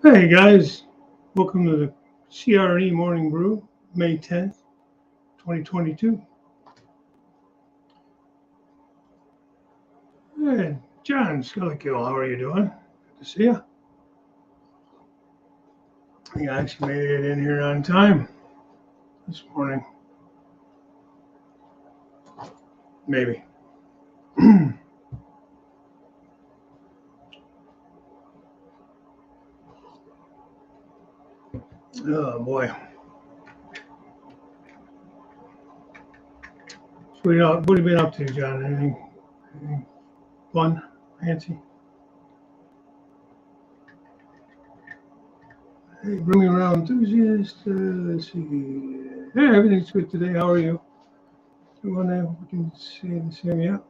Hey guys, welcome to the CR&E Morning Brew, May 10th, 2022. Hey, John Skillikill, how are you doing? Good to see you. I actually made it in here on time this morning. Maybe. Oh boy. So what have you been up to, John? Anything fun, fancy? Hey, bring me around enthusiast. Let's see. Hey, everything's good today. How are you? Everyone there, we can see the same. Yep.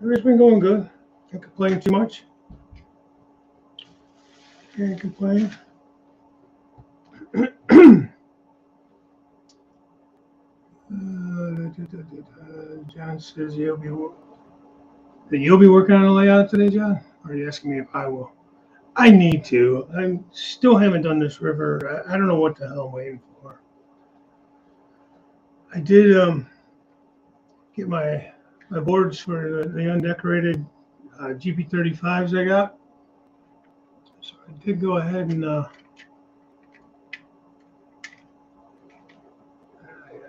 Everything's been going good. Can't complain too much. Can't complain. John says you'll be working on a layout today, John? Or are you asking me if I will? I need to. I still haven't done this river. I don't know what the hell I'm waiting for. I did get my boards for the undecorated GP35s I got. So I did go ahead and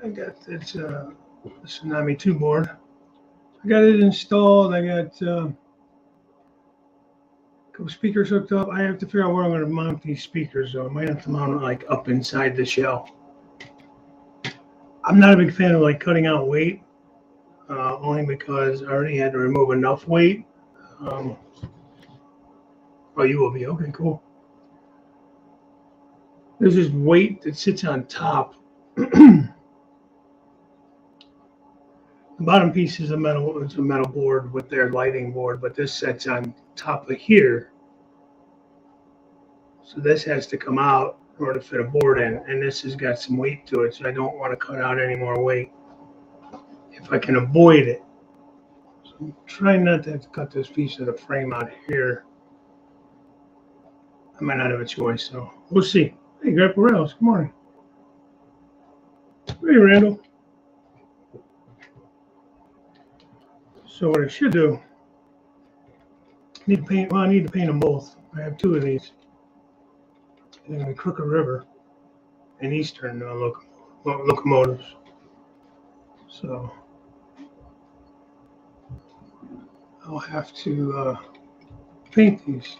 I got this Tsunami 2 board. I got it installed. I got couple speakers hooked up. I have to figure out where I'm going to mount these speakers, though. I might have to mount it like up inside the shell. I'm not a big fan of like cutting out weight, only because I already had to remove enough weight. Oh, you will be okay. Cool. There's this weight that sits on top. The bottom piece is a metal. It's a metal board with their lighting board, but this sits on top of here. So this has to come out in order to fit a board in, and this has got some weight to it, so I don't want to cut out any more weight if I can avoid it. So I'm trying not to have to cut this piece of the frame out here. I might not have a choice, so we'll see. Hey, Grandpa Rails, good morning. Hey, Randall. So what I should do, I need to paint them both. I have two of these. They're going to be Crooked River and Eastern locomotives. So I'll have to paint these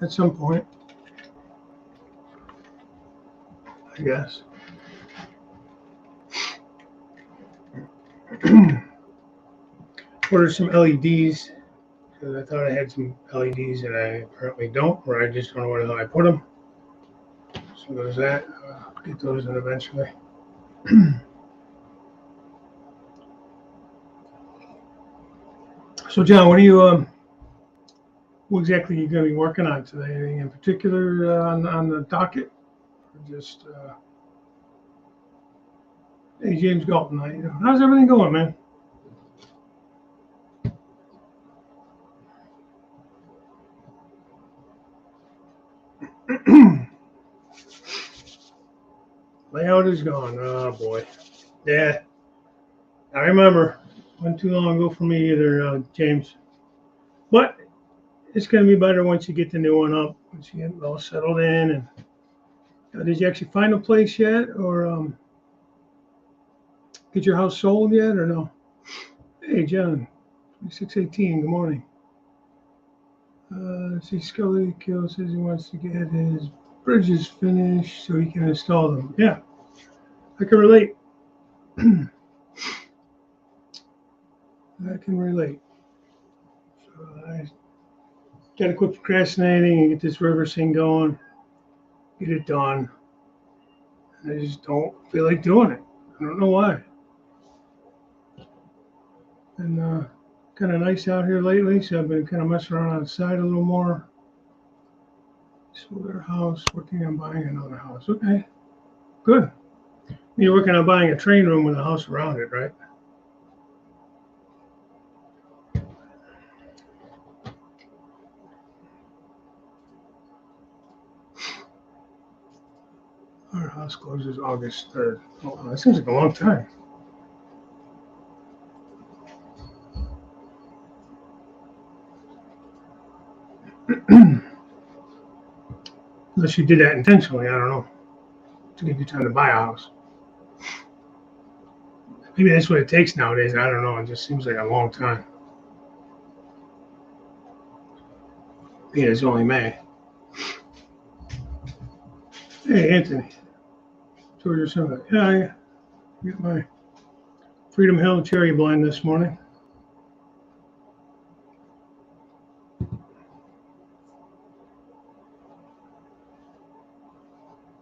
at some point, I guess. Ordered some LEDs because I thought I had some LEDs and I apparently don't, or I just don't know where the hell I put them. So there's that. I'll get those in eventually. So John, what exactly are you going to be working on today? Anything in particular on the docket? Or just hey, James Galton, how's everything going, man? Layout is gone. Oh boy. Yeah, I remember. Wasn't too long ago for me either, James. But it's going to be better once you get the new one up, once you get all settled in. And did you actually find a place yet, or get your house sold yet, or no? Hey, John, 2618. Good morning. See, Scully Kill says he wants to get his bridges finished so he can install them. Yeah, I can relate. I can relate. So I got to quit procrastinating and get this river thing going, get it done. I just don't feel like doing it. I don't know why. And kind of nice out here lately, so I've been kind of messing around outside a little more. Sold our house, working on buying another house. Okay, good. You're working on buying a train room with a house around it, right? Our house closes August 3rd. Oh, that seems like a long time. Unless you did that intentionally, I don't know, to give you time to buy a house. Maybe that's what it takes nowadays. I don't know. It just seems like a long time. Yeah, it's only May. Hey, Anthony. Georgia Summit. Yeah, I got my Freedom Hill cherry blend this morning.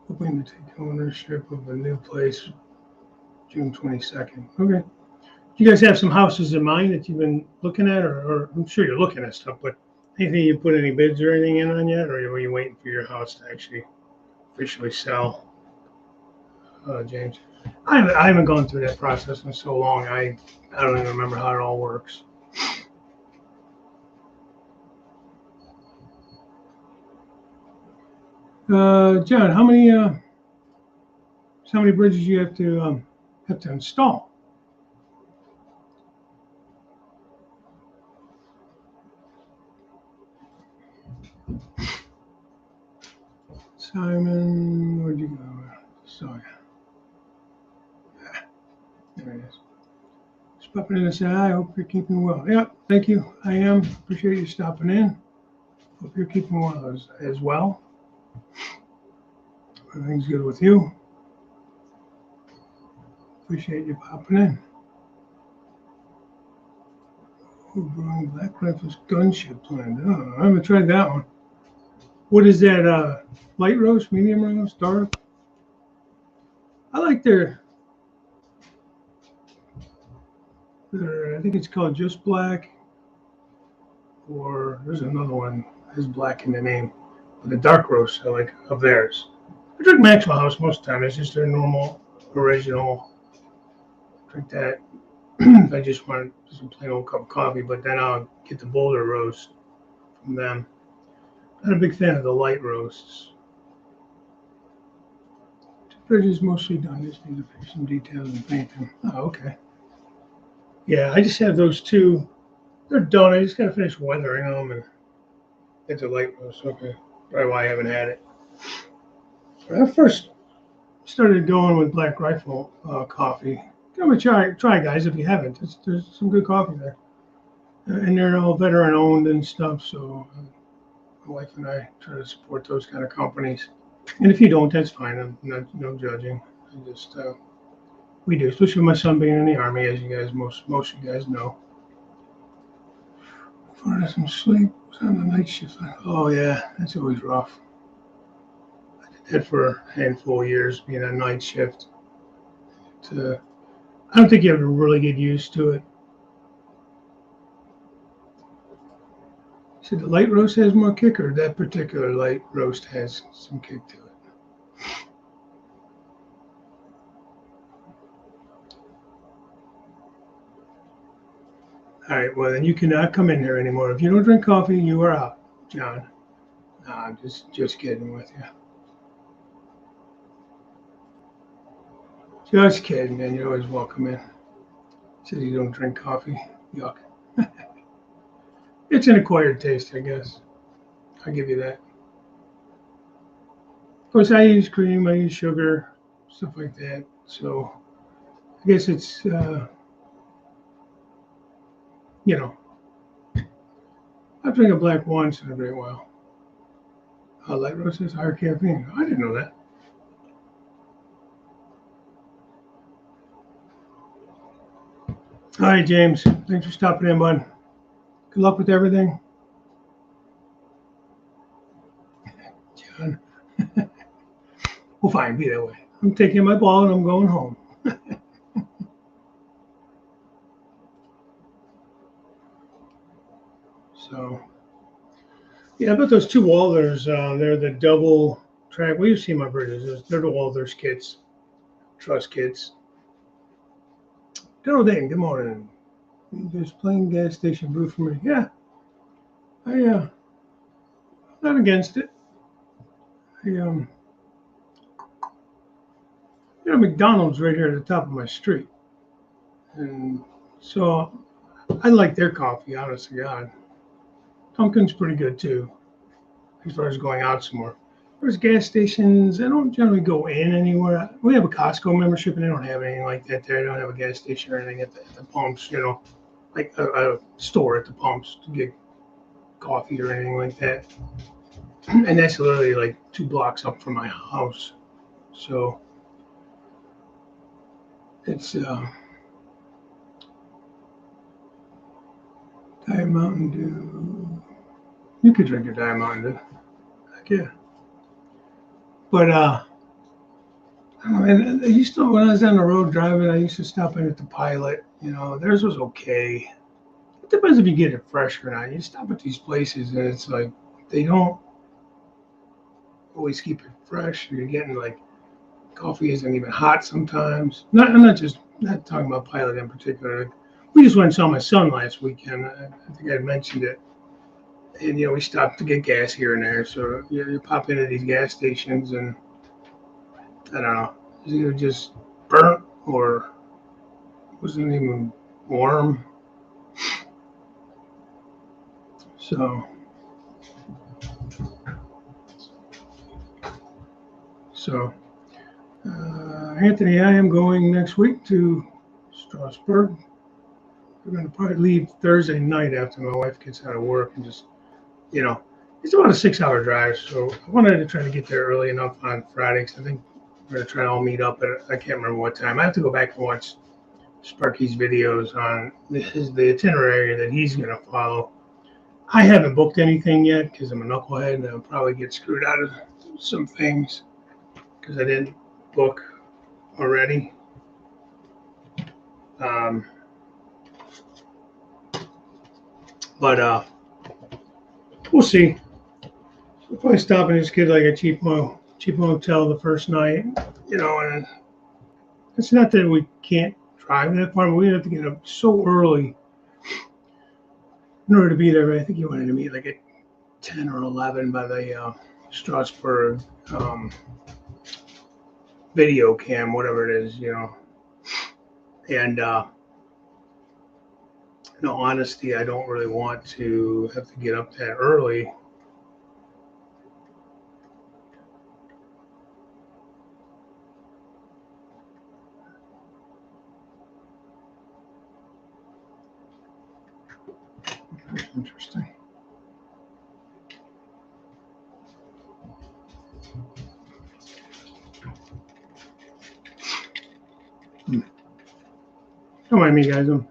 Hoping to take ownership of a new place June 22nd. Okay. You guys have some houses in mind that you've been looking at, or I'm sure you're looking at stuff, but anything you put any bids or anything in on yet, or are you waiting for your house to actually officially sell, James? I haven't gone through that process in so long. I don't even remember how it all works. John, how many bridges you have to install? Simon, where'd you go? Saw you. There it is. Just popping in to say hi. Hope you're keeping well. Yeah, thank you. I am. Appreciate you stopping in. Hope you're keeping well as well. Everything's good with you. Appreciate you popping in. Oh, Brewing Black Rifle's Gunship Blend. Oh, I haven't tried that one. What is that? Light roast, medium roast, dark? I like I think it's called Just Black, or there's another one that has black in the name. The dark roast I like of theirs. I drink Maxwell House most of the time. It's just their normal, original. Drink that. If I just want some plain old cup of coffee, but then I'll get the Boulder roast from them. Not a big fan of the light roasts. The fridge is mostly done. Just need to fix some details and paint them. Oh, okay. Yeah, I just have those two. They're done. I just gotta finish weathering them and get the light roast. Okay, probably why I haven't had it. When I first started going with Black Rifle coffee, give them a try, guys. If you haven't, there's some good coffee there, and they're all veteran owned and stuff. So my wife and I try to support those kind of companies. And if you don't, that's fine. I'm not no judging. I just we do, especially with my son being in the army, as you guys most of you guys know. For some sleep on the night shift. Oh yeah, that's always rough. I did that for a handful of years, being on night shift. I don't think you have to really get used to it. So the light roast has more kick, or that particular light roast has some kick to it. All right, well then you cannot come in here anymore. If you don't drink coffee, you are out, John. Nah, I'm just kidding with you. Just kidding, man. You're always welcome in. Says you don't drink coffee. Yuck. It's an acquired taste, I guess. I'll give you that. Of course, I use cream, I use sugar, stuff like that. So I guess it's, you know, I drink a black once in a great while. Light roast has higher caffeine. I didn't know that. All right, James. Thanks for stopping in, bud. Good luck with everything. John. Well, fine, be that way. I'm taking my ball and I'm going home. So, yeah, but those two Walders, they're the double track. Well, you've seen my bridges. They're the Walders kits, truss kits. Daryl Dayton, good morning. Just plain gas station brew for me. Yeah, I'm not against it. I got a McDonald's right here at the top of my street. And so I like their coffee, honest to God. Dunkin's pretty good too, as far as going out somewhere. There's gas stations. I don't generally go in anywhere. We have a Costco membership, and they don't have anything like that there. They don't have a gas station or anything at the pumps, like a store at the pumps to get coffee or anything like that. And that's literally like 2 blocks up from my house. So it's Diet Mountain Dew. You could drink your Diet Mountain Dew. Heck yeah. But and I used to, when I was on the road driving, I used to stop in at the Pilot. Theirs was okay. It depends if you get it fresh or not. You stop at these places and it's like they don't always keep it fresh. You're getting like coffee isn't even hot sometimes. I'm not talking about Pilot in particular. We just went and saw my son last weekend. I think I mentioned it. And we stopped to get gas here and there. So you pop into these gas stations and I don't know, it's either just burnt or wasn't even warm. So Anthony, I am going next week to Strasbourg. We're going to probably leave Thursday night after my wife gets out of work and just, it's about a 6-hour drive. So I wanted to try to get there early enough on Friday because I think we're going to try to all meet up at, I can't remember what time. I have to go back and watch Sparky's videos on the itinerary that he's going to follow. I haven't booked anything yet because I'm a knucklehead and I'll probably get screwed out of some things because I didn't book already. But we'll see. We'll probably stop and just get like a cheap hotel the first night, and it's not that we can't drive that far, but we have to get up so early in order to be there. I think you wanted to meet like at 10 or 11 by the Strasbourg video cam, whatever it is, And in all honesty, I don't really want to have to get up that early. That's interesting. Don't mind me, guys. I'm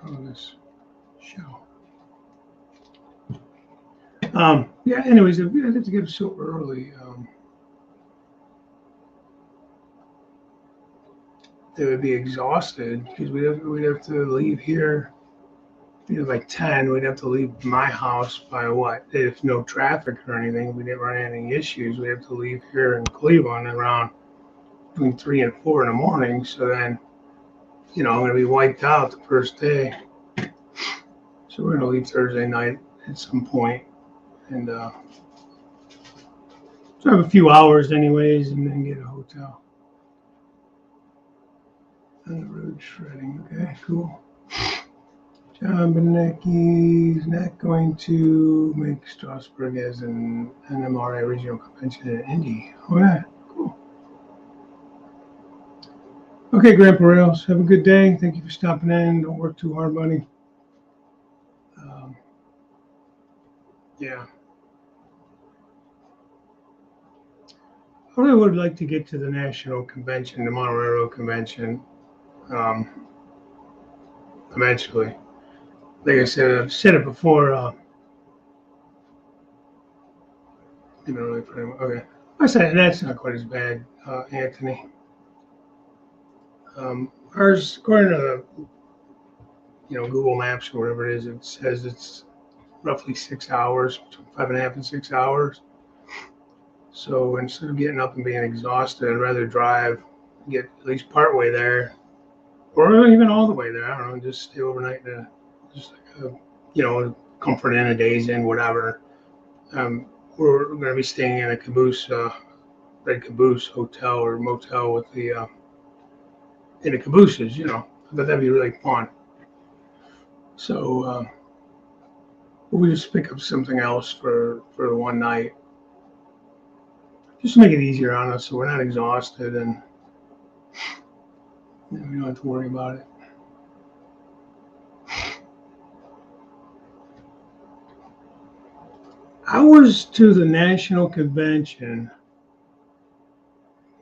on this show. Yeah. Anyways, if we have to get up so early, they would be exhausted because we'd have to leave here. Like 10, we'd have to leave my house by what? If no traffic or anything, we didn't run into any issues, we'd have to leave here in Cleveland around between 3 and 4 in the morning. So then, I'm going to be wiped out the first day. So we're going to leave Thursday night at some point, and so have a few hours anyways, and then get a hotel. On the road shredding. Okay, cool. John Benecki's not going to make Strasbourg as an NMRA regional convention in Indy. Oh yeah, cool. Okay, Grandpa Rails, have a good day. Thank you for stopping in. Don't work too hard, buddy. Yeah. I really would like to get to the national convention, the Monorail convention, eventually. Like I said, I've said it before. Okay. I said that's not quite as bad, Anthony. Ours, according to Google Maps or whatever it is, it says it's roughly 6 hours, 5.5 and 6 hours. So instead of getting up and being exhausted, I'd rather drive, get at least part way there, or even all the way there. I don't know, just stay overnight, just like a comfort inn, a day's inn, whatever. We're going to be staying in a caboose Red Caboose hotel or motel with the in the cabooses. I thought that'd be really fun. So we just pick up something else for the one night, just to make it easier on us, so we're not exhausted and we don't have to worry about it. Hours to the national convention.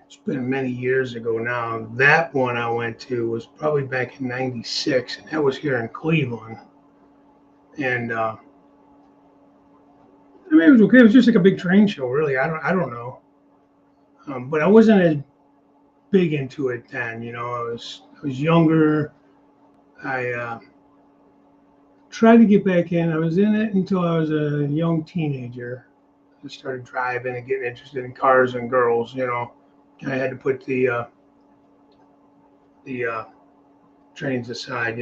It's been many years ago now. That one I went to was probably back in '96, and that was here in Cleveland. And I mean, it was okay. It was just like a big train show, really. I don't know, but I wasn't as big into it then. I was younger. I tried to get back in. I was in it until I was a young teenager. I started driving and getting interested in cars and girls. I had to put the trains aside.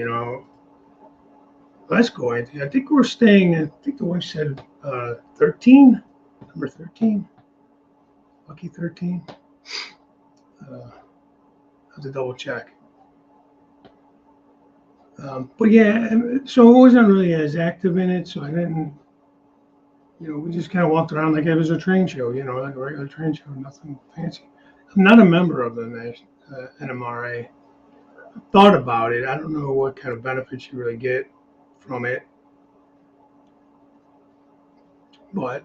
Let's go. I think we're staying. I think the wife said 13, number 13, lucky 13. I have to double check. But yeah, so I wasn't really as active in it, so I didn't. We just kind of walked around like it was a train show. Like a regular train show, nothing fancy. I'm not a member of the NMRA. I thought about it. I don't know what kind of benefits you really get from it, but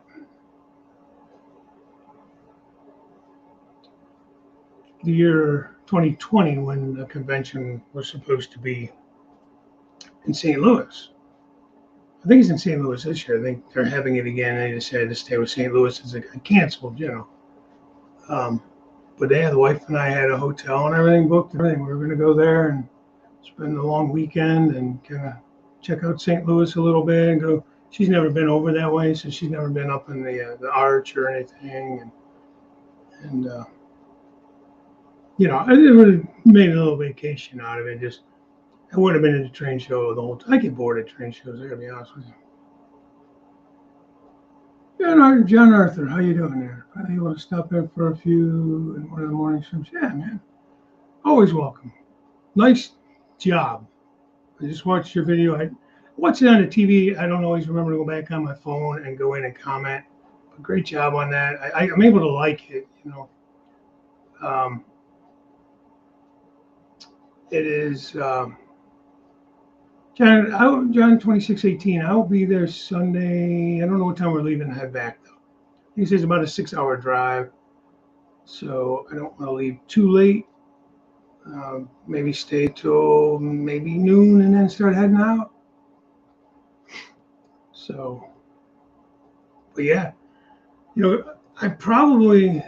the year 2020, when the convention was supposed to be in St. Louis, I think it's in St. Louis this year. I think they're having it again. They decided to stay with St. Louis. It's like canceled, But the wife and I had a hotel and everything booked. We were going to go there and spend a long weekend and kind of check out St. Louis a little bit and go. She's never been over that way, so she's never been up in the Arch or anything. And I really made a little vacation out of it. Just I would have been in the train show the whole time. I get bored at train shows. I gotta be honest with you. John Arthur, how you doing there? Are you want to stop in for a few in one of the morning streams? Yeah, man. Always welcome. Nice job. I just watched your video. I watch it on the TV. I don't always remember to go back on my phone and go in and comment. But great job on that. I'm able to like it, It is John 2618. I'll be there Sunday. I don't know what time we're leaving to head back though. He says about a 6-hour drive, so I don't want to leave too late. Maybe stay till maybe noon and then start heading out. So, but yeah, I probably,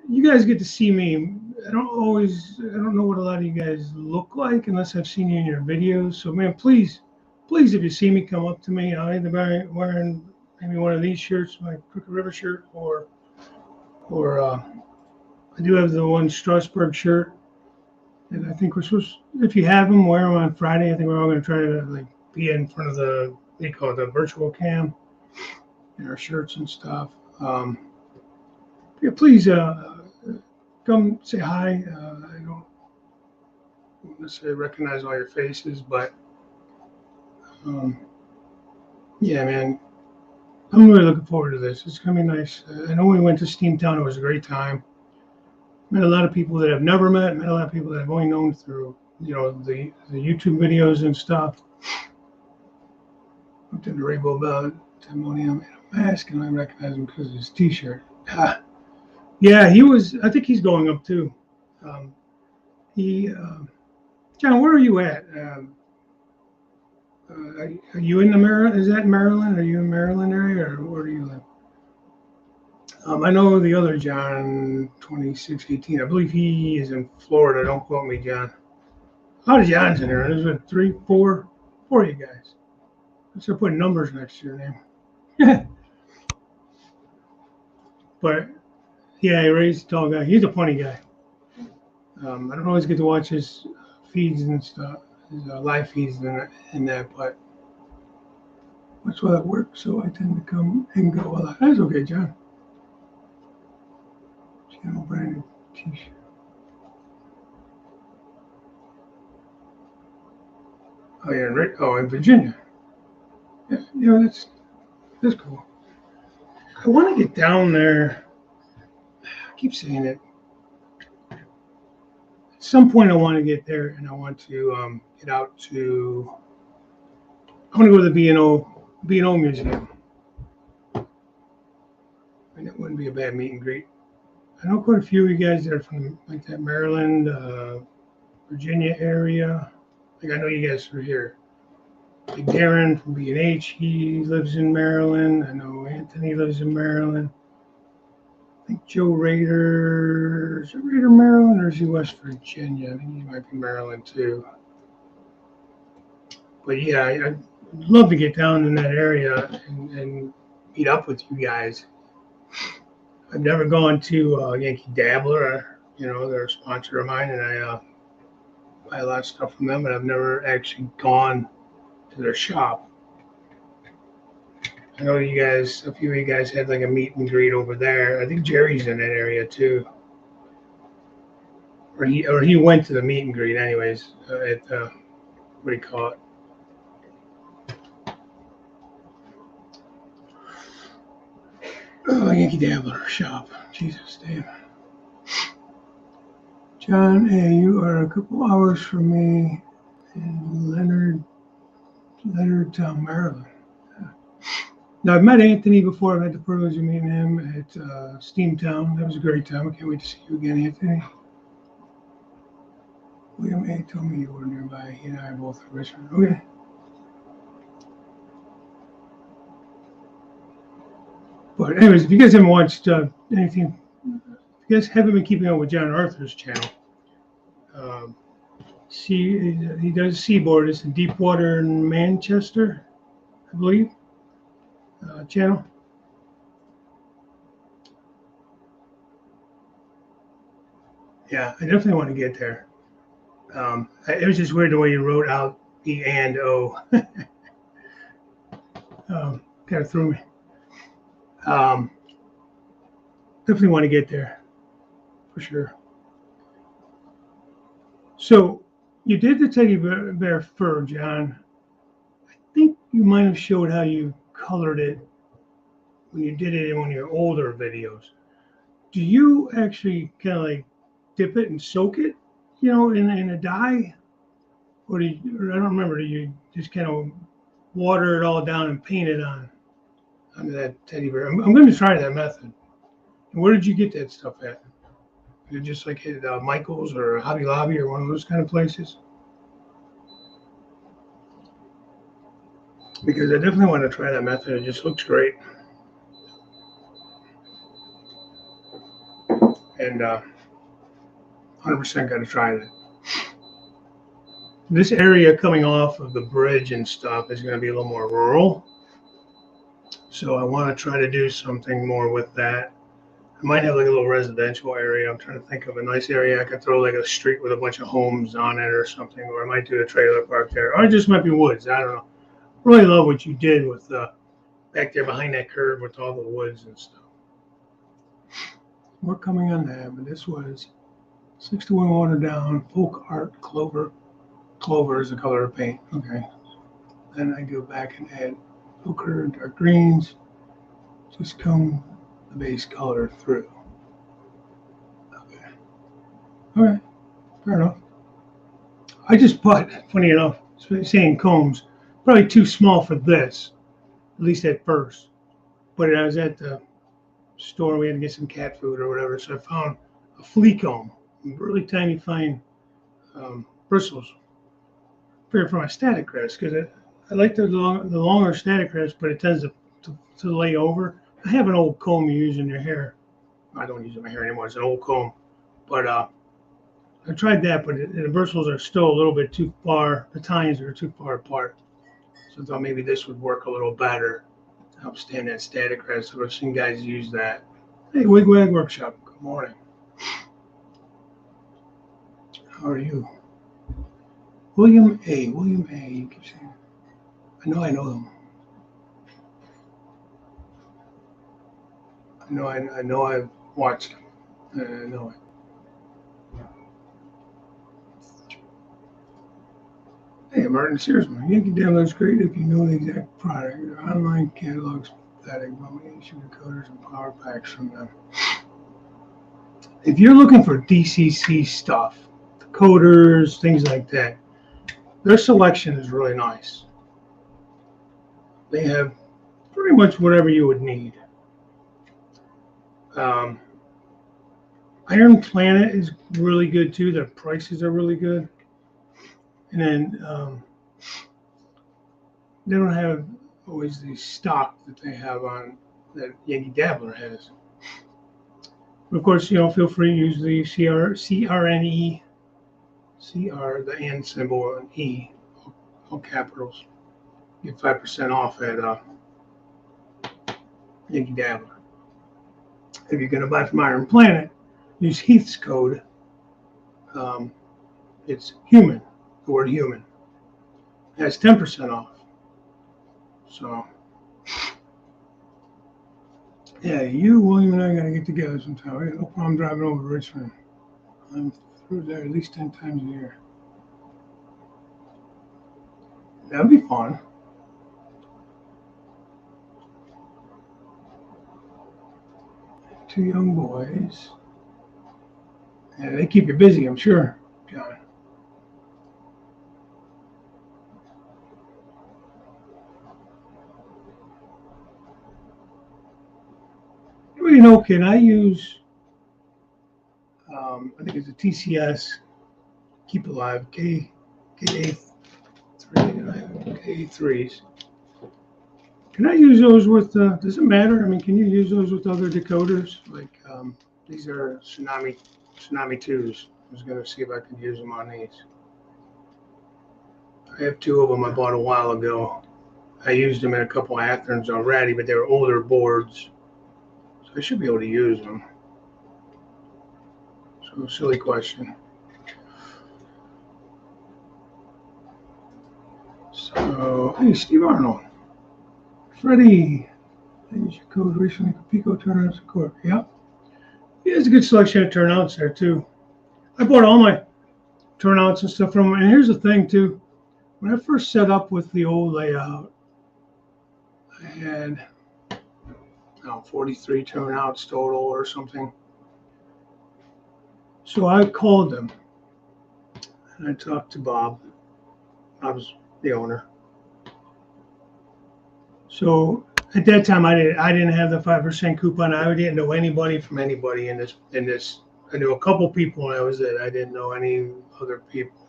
you guys get to see me. I don't know what a lot of you guys look like unless I've seen you in your videos. So man, please, if you see me, come up to me. I'll either be wearing maybe one of these shirts, my Crooked River shirt, or I do have the one Strasbourg shirt. And I think we're supposed, if you have them, wear them on Friday. I think we're all going to try to be in front of they call it the virtual cam in our shirts and stuff. Yeah, please come say hi. I don't necessarily recognize all your faces, but yeah, man, I'm really looking forward to this. It's gonna be nice. I know we went to Steamtown. It was a great time. Met a lot of people that I've never met. Met a lot of people that I've only known through, the YouTube videos and stuff. Looked at the Rainbow Bell testimonium in a mask, and I recognize him because of his T-shirt. Yeah, he was. I think he's going up too. John, where are you at? Are you in the Maryland? Is that Maryland? Are you in Maryland area, or where do you live? I know the other John, 2618. I believe he is in Florida. Don't quote me, John. A lot of Johns in there. There's 3, 4 of you guys. Let's start putting numbers next to your name. But yeah, he raised a tall guy. He's a funny guy. I don't always get to watch his feeds and stuff, his live feeds and that, but that's why I work, so I tend to come and go a lot. That's okay, John. General branded t-shirt. Oh yeah, in Virginia. Yeah, that's cool. I want to get down there. I keep saying it. At some point, I want to get there, and I want to get out to. I want to go to the B&O Museum. And it wouldn't be a bad meet and greet. I know quite a few of you guys that are from like that Maryland, Virginia area. Like I know you guys are here. Like Darren from B&H, he lives in Maryland. I know Anthony lives in Maryland. I think Joe Rader, is it Rader Maryland or is he West Virginia? I think he might be Maryland too. But yeah, I'd love to get down in that area and meet up with you guys. I've never gone to Yankee Dabbler. They're a sponsor of mine, and I buy a lot of stuff from them, but I've never actually gone to their shop. I know you guys, a few of you guys had like a meet and greet over there. I think Jerry's in that area too. Or he went to the meet and greet anyways at what do you call it? Oh, Yankee Dabbler shop. Jesus, damn. John, hey, you are a couple hours from me in Leonardtown, Maryland. Now, I've met Anthony before. I've had the privilege of meeting him at Steamtown. That was a great time. I can't wait to see you again, Anthony. William A. told me you were nearby. He and I are both in Richmond. Okay. But anyways, if you guys haven't watched anything, if you guys haven't been keeping up with John Arthur's channel, he does Seaboard. It's in Deepwater in Manchester, I believe, channel. Yeah, I definitely want to get there. It was just weird the way you wrote out E and O. Kind of threw me. Definitely want to get there, for sure. So you did the teddy bear fur, John. I think you might have showed how you colored it when you did it in one of your older videos. Do you actually kind of like dip it and soak it, in a dye? Or I don't remember, do you just kind of water it all down and paint it onto that teddy bear? I'm going to try that method. And where did you get that stuff at? Is it just like at Michael's or Hobby Lobby or one of those kind of places? Because I definitely want to try that method. It just looks great. And 100% got to try that. This area coming off of the bridge and stuff is going to be a little more rural. So I want to try to do something more with that. I might have like a little residential area. I'm trying to think of a nice area. I could throw like a street with a bunch of homes on it or something, or I might do a trailer park there, or it just might be woods. I don't know. Really love what you did with back there behind that curve with all the woods and stuff. We're coming on that, but this was 6-to-1 water down, folk art clover. Clover is the color of paint. Okay. Then I go back and add ochre and dark greens. Just comb the base color through. Okay. All right. Fair enough. I just bought, funny enough, saying combs, probably too small for this, at least at first. But I was at the store, we had to get some cat food or whatever, so I found a flea comb, really tiny, fine bristles. For my static crest, because I like the longer static crest, but it tends to lay over. I have an old comb you use in your hair. I don't use it in my hair anymore. It's an old comb, but I tried that, but the bristles are still a little bit too far. The tines are too far apart, so I thought maybe this would work a little better to help stand that static crest. So I've seen guys use that. Hey, Wigwag Workshop. Good morning. How are you? William A. You keep saying. I know them. I know I've watched them. No. Hey, Martin Searsman, Yankee Dabbler is great if you know the exact product. Your online catalog's pathetic, but we issue decoders and power packs from them. If you're looking for DCC stuff, decoders, things like that, their selection is really nice. They have pretty much whatever you would need. Iron Planet is really good too. Their prices are really good. And then they don't have always the stock that they have on that Yankee Dabbler has. Of course, feel free to use the CR&E, CR, the and symbol, and E, all capitals. Get 5% off at Yankee Dabbler. If you're going to buy from Iron Planet, use Heath's code. It's human, the word human. It has 10% off. So, yeah, William, and I got to get together sometime. I got no problem driving over to Richmond. I'm through there at least 10 times a year. That'd be fun. Two young boys. Yeah, they keep you busy, I'm sure, John. Can I use, I think it's a TCS, Keep Alive, KA3s. Can I use those with, does it matter? I mean, can you use those with other decoders? Like, these are Tsunami 2s. I was going to see if I could use them on these. I have two of them I bought a while ago. I used them in a couple of Atherns already, but they were older boards. So I should be able to use them. So, silly question. So, hey, Steve Arnold. Freddie, I used your code recently for Pico turnouts of course. Yep. Yeah, there's a good selection of turnouts there, too. I bought all my turnouts and stuff from them. And here's the thing, too. When I first set up with the old layout, I had 43 turnouts total or something. So I called them and I talked to Bob. I was the owner. So at that time, I didn't have the 5% coupon. I didn't know anybody from anybody in this. I knew a couple people, and that was it. I didn't know any other people.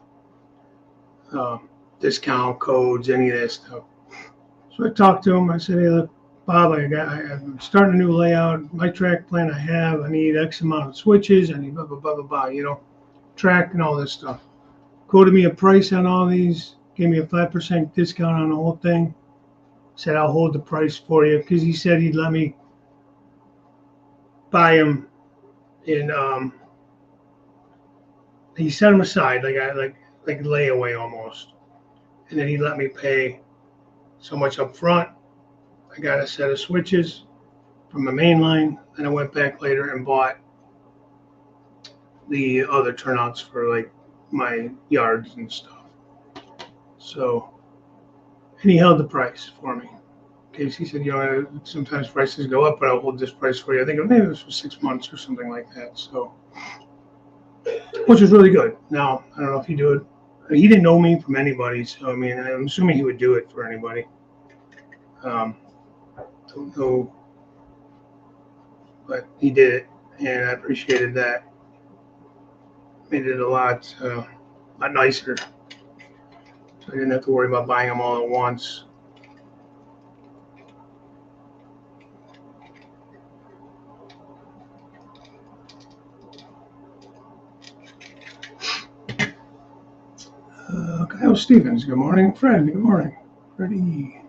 Discount codes, any of that stuff. So I talked to him. I said, "Hey, look, Bob, I'm starting a new layout. My track plan I have. I need X amount of switches. I need blah blah blah blah blah. Track and all this stuff." Quoted me a price on all these. Gave me a 5% discount on the whole thing. Said, "I'll hold the price for you," because he said he'd let me buy them in. He set them aside like layaway almost, and then he let me pay so much up front. I got a set of switches from the main line. Then I went back later and bought the other turnouts for like my yards and stuff. So, and he held the price for me. Okay, so he said, sometimes prices go up, but I'll hold this price for you. I think maybe it was for 6 months or something like that. So, which was really good. Now, I don't know if he do it. He didn't know me from anybody, so I mean, I'm assuming he would do it for anybody. Don't know, but he did it, and I appreciated that. Made it a lot nicer, so I didn't have to worry about buying them all at once. Kyle Stevens, good morning. Fred, good morning. Freddie.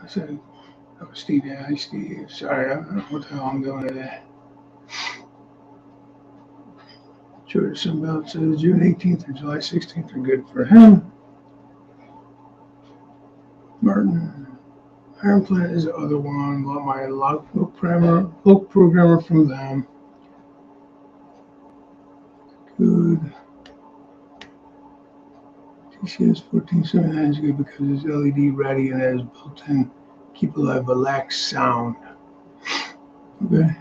I said, oh, Steve, yeah, hi, Steve. Sorry, I don't know what the hell I'm doing today. George Sunbelt says June 18th or July 16th are good for him. Martin, Iron Plant is the other one. Bought my book programmer from them. Good. TCS 1479 is good because it's LED ready and has built-in keep alive relaxed sound. Okay.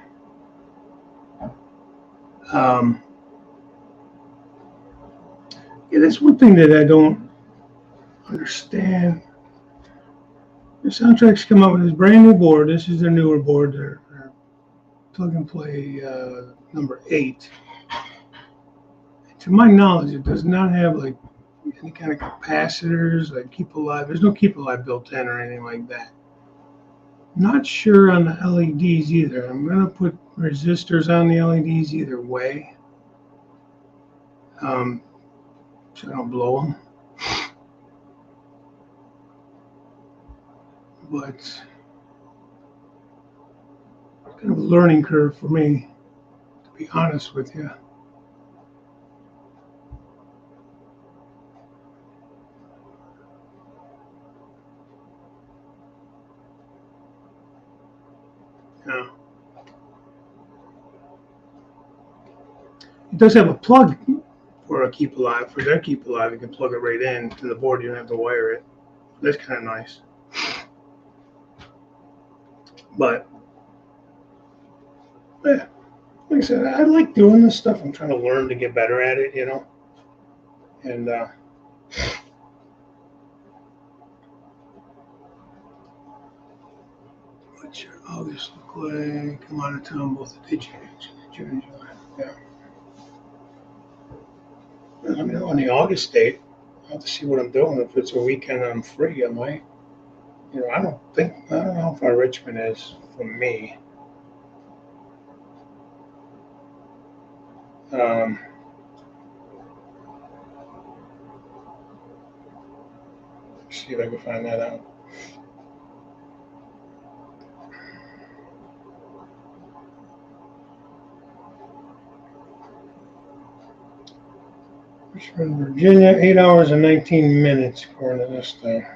Yeah, that's one thing that I don't understand. The Soundtrack's come up with this brand new board. This is their newer board. Their plug and play number 8. To my knowledge, it does not have like any kind of capacitors, like keep alive. There's no keep alive built in or anything like that. Not sure on the LEDs either. I'm gonna put resistors on the LEDs either way, so I don't blow them. But it's kind of a learning curve for me, to be honest with you. Yeah. It does have a plug for a keep alive. For their keep alive, you can plug it right in to the board. You don't have to wire it. That's kind of nice. But yeah, like I said, I like doing this stuff. I'm trying to learn to get better at it, you know. And what's your August look like? I'm out of town both the day, June and July. Yeah. Let me know on the August date. I'll have to see what I'm doing. If it's a weekend and I'm free, I might. You know, I don't know how far Richmond is from me. Um, see if I can find that out. Richmond, Virginia, 8 hours and 19 minutes according to this thing.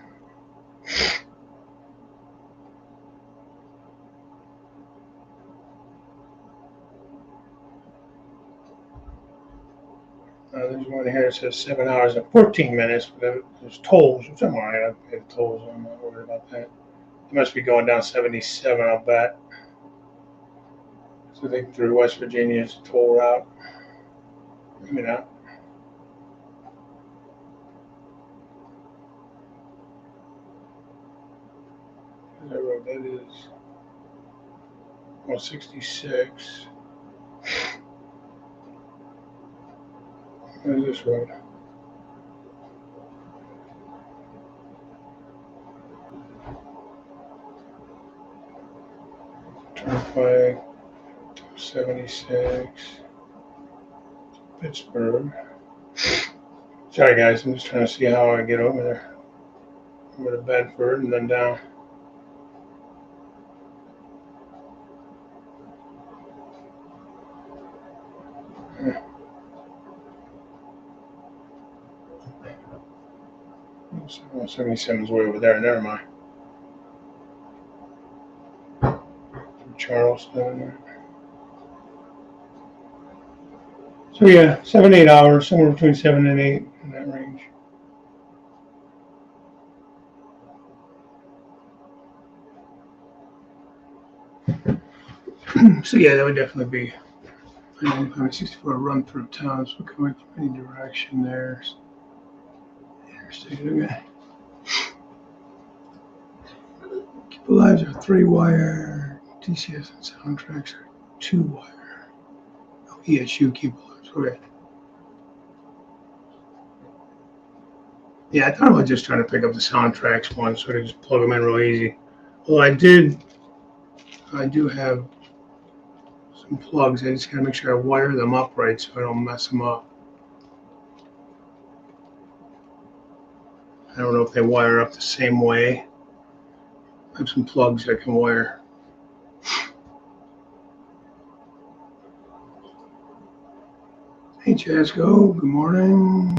There's one here that says 7 hours and 14 minutes, but there's tolls, which I'm all right. I pay the tolls. I'm not worried about that. It must be going down 77, I'll bet. So I think through West Virginia is a toll route. Maybe not. That road that is 166. What is this road? Turnpike 76. Pittsburgh. Sorry guys, I'm just trying to see how I get over there. Over to Bedford and then down. Oh, 77 is way over there. Never mind. From Charleston. So yeah, 7-8 hours, somewhere between 7 and 8 in that range. So yeah, that would definitely be 64 run through town, so coming from any direction there. Interstate, okay. Keep Alives are 3-wire, TCS and Soundtracks are 2-wire. Oh, ESU Keep Alives, okay. Yeah, I thought I was just trying to pick up the Soundtracks one so I could just plug them in real easy. Well, I do have some plugs. I just gotta make sure I wire them up right so I don't mess them up. I don't know if they wire up the same way. I have some plugs I can wire. Hey, Jasco, good morning.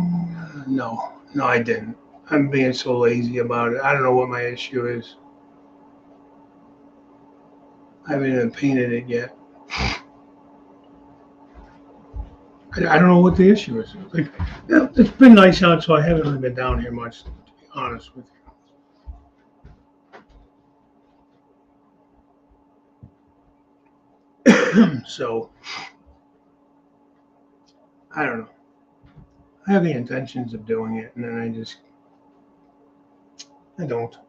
No, I didn't. I'm being so lazy about it. I don't know what my issue is. I haven't even painted it yet. I don't know what the issue is. Like, yeah, it's been nice out, so I haven't really been down here much, to be honest with you. So, I don't know. I have the intentions of doing it, and then I don't. Of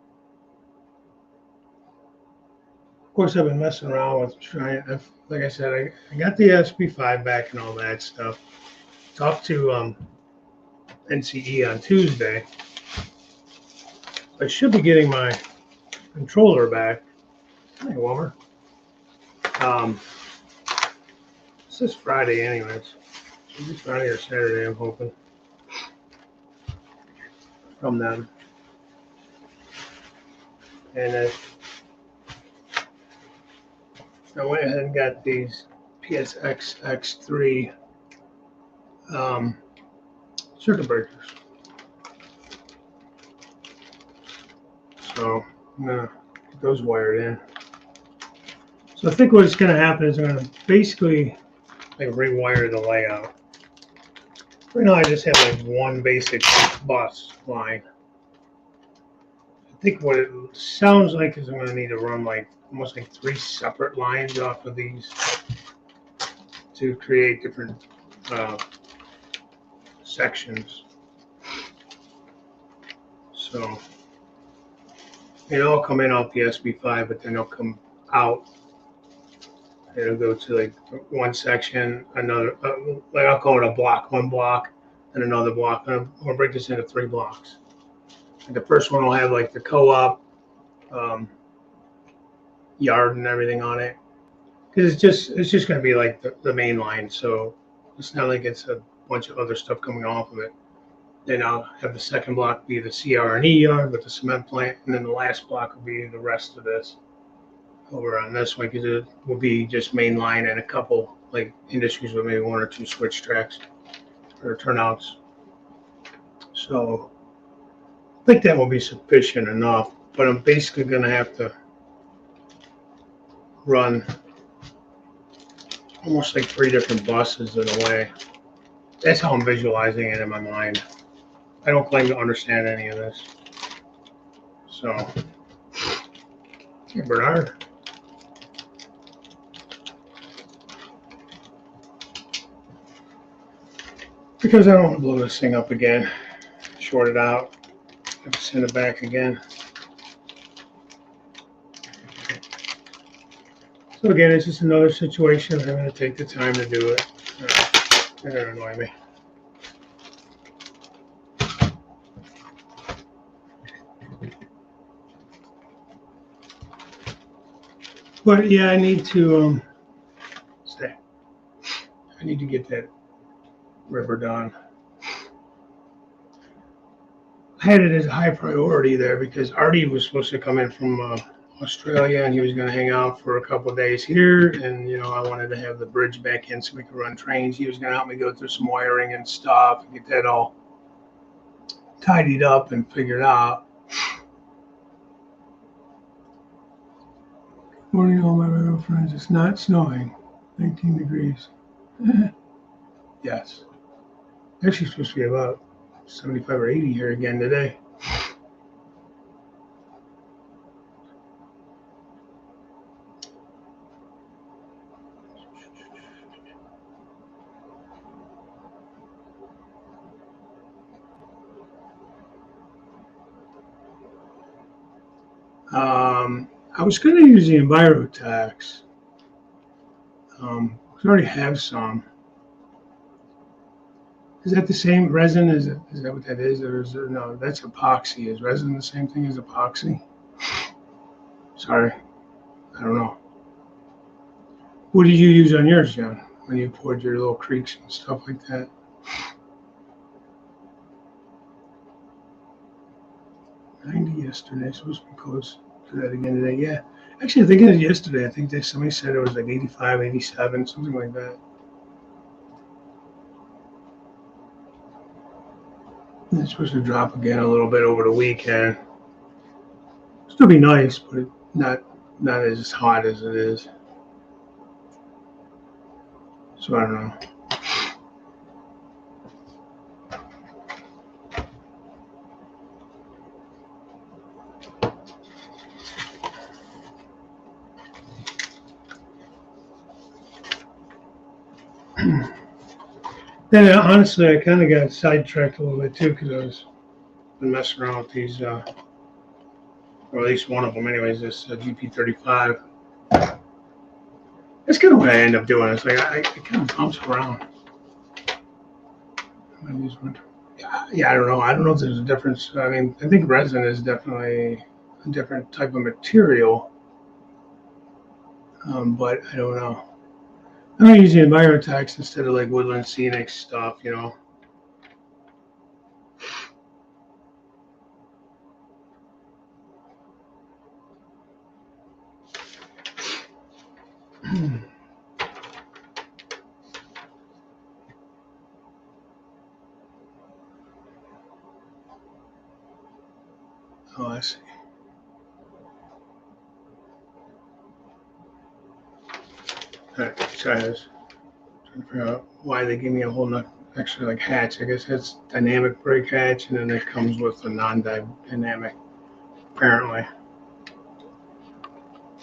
course, I've been messing around with trying. Like I said, I got the SP5 back and all that stuff. Talked to NCE on Tuesday. I should be getting my controller back. Hi, Wilmer. This is Friday, anyways. Should be Friday or Saturday, I'm hoping. From them. And I went ahead and got these PSX X3 circuit breakers. So I'm gonna get those wired in. So I think what's gonna happen is I'm gonna basically like rewire the layout. Right now I just have like one basic bus line. I think what it sounds like is I'm gonna need to run like almost like 3 separate lines off of these to create different sections. So it'll come in off the SB5, but then it'll come out. It'll go to like one section, another, like I'll call it a block, one block, and another block. And I'm gonna break this into 3 blocks. And the first one will have like the co-op yard and everything on it, because it's just gonna be like the main line. So it's not like it's a bunch of other stuff coming off of it. Then I'll have the second block be the CR&E yard with the cement plant, and then the last block will be the rest of this over on this one, because it will be just main line and a couple like industries with maybe 1 or 2 switch tracks or turnouts. So I think that will be sufficient enough, but I'm basically going to have to run almost like 3 different buses in a way. That's how I'm visualizing it in my mind. I don't claim to understand any of this. So, hey, Bernard. Because I don't want to blow this thing up again, short it out, have to send it back again. So again, it's just another situation. I'm going to take the time to do it. They're going to annoy me. But yeah, I need to stay. I need to get that river done. I had it as a high priority there because Artie was supposed to come in from Australia, and he was going to hang out for a couple of days here. And, you know, I wanted to have the bridge back in so we could run trains. He was going to help me go through some wiring and stuff and get that all tidied up and figured out. Morning, all my regular friends. It's not snowing. 19 degrees. Yes. Actually, it's supposed to be about 75 or 80 here again today. I was going to use the EnviroTax. I already have some. Is that the same resin? Is that what that is? Or is there, no, that's epoxy. Is resin the same thing as epoxy? Sorry, I don't know. What did you use on yours, John, when you poured your little creeks and stuff like that? $90 yesterday. Supposed to be close to that again today. Yeah. Actually, I think it was yesterday. I think somebody said it was like 85, 87, something like that. And it's supposed to drop again a little bit over the weekend. Still be nice, but not not as hot as it is. So I don't know. Then honestly, I kind of got sidetracked a little bit too because I was been messing around with these, or at least one of them, anyways. This GP35. That's kind of what I end up doing. It's like I kind of bounce around. Yeah, I don't know. I don't know if there's a difference. I mean, I think resin is definitely a different type of material, but I don't know. I'm using Envirotex instead of like Woodland Scenic stuff, you know. Oh, I see. All right, try this. Trying to figure out why they give me a whole extra like hatch. I guess that's dynamic brake hatch, and then it comes with a non-dynamic, apparently.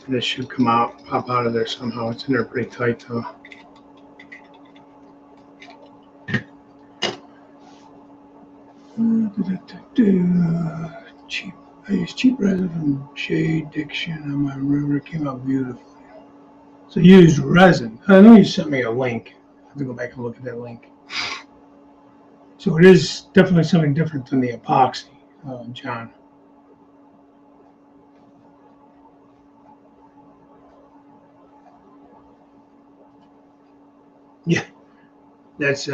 And this should come out, pop out of there somehow. It's in there pretty tight though. Cheap. I use cheap resin from Shade Diction on my river. It came out beautifully. So you used resin. I know you sent me a link. I have to go back and look at that link. So it is definitely something different than the epoxy, John. Yeah, that's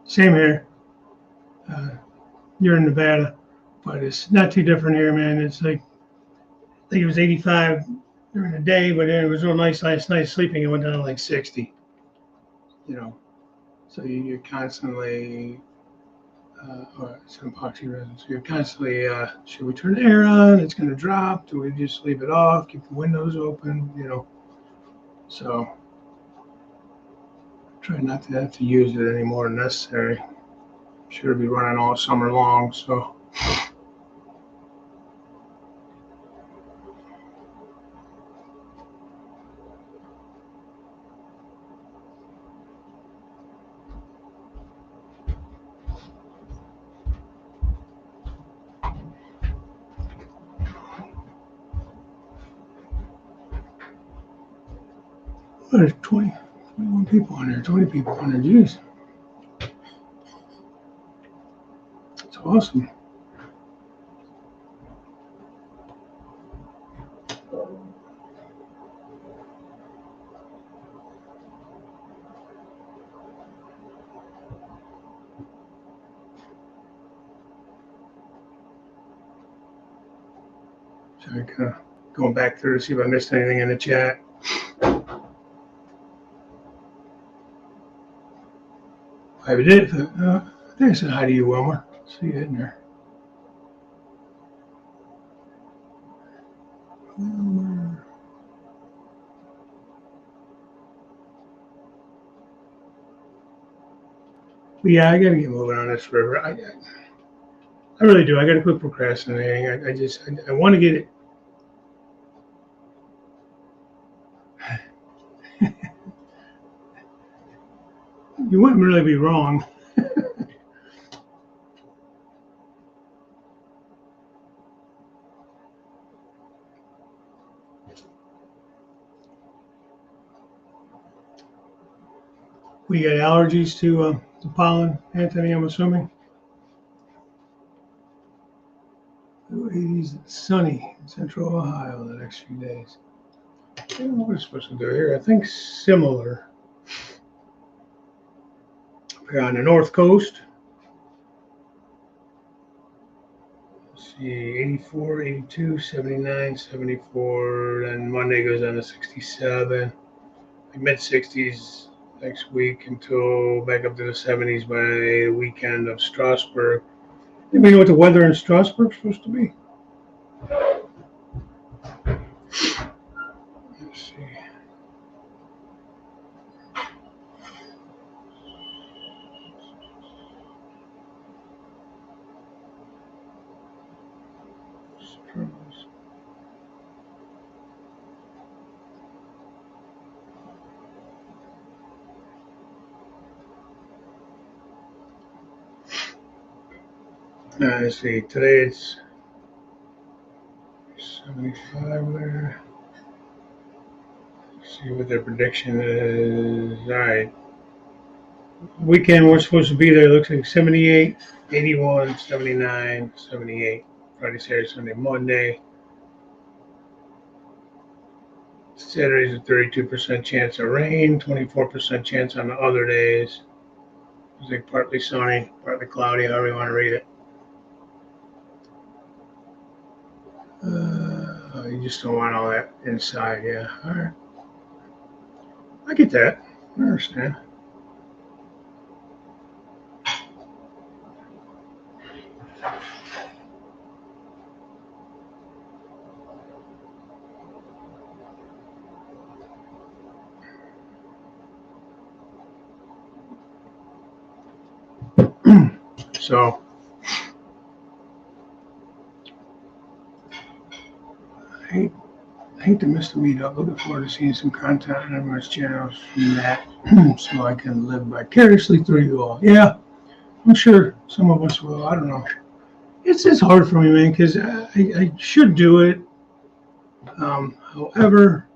same here. You're in Nevada, but it's not too different here, man. It's like I think it was 85 during the day, but it was real nice last night sleeping. It went down to like 60. You know, so you're constantly, or it's an epoxy resin. So you're constantly, should we turn the air on? It's going to drop. Do we just leave it off? Keep the windows open? You know, so try not to have to use it any more than necessary. Should be running all summer long, so. There's 21 people on there, 20 people on there. Jeez. It's awesome. So I kind of going back through to see if I missed anything in the chat. I did. I think I said hi to you, Wilmer. See you in there. Wilmer. But yeah, I got to get moving on this river. I really do. I got to quit procrastinating. I want to get it. You wouldn't really be wrong. We got allergies to pollen, Anthony, I'm assuming. 80s, sunny in central Ohio the next few days. I don't know what we're supposed to do here. I think similar. We're on the north coast. Let's see, 84, 82, 79, 74. Then Monday goes down to 67. Mid 60s next week until back up to the 70s by the weekend of Strasbourg. Anybody know what the weather in Strasbourg is supposed to be? Let's see, today it's 75 there. Let's see what their prediction is. All right. Weekend we're supposed to be there looks like 78, 81, 79, 78. Friday, Saturday, Sunday, Monday. Saturday's a 32% chance of rain, 24% chance on the other days. It's like partly sunny, partly cloudy, however you want to read it. You just don't want all that inside, yeah. All right. I get that. I understand. So, I hate to miss the meetup. Looking forward to seeing some content on everyone's channels from that so I can live vicariously through you all. Yeah, I'm sure some of us will. I don't know. It's just hard for me, man, because I should do it. However,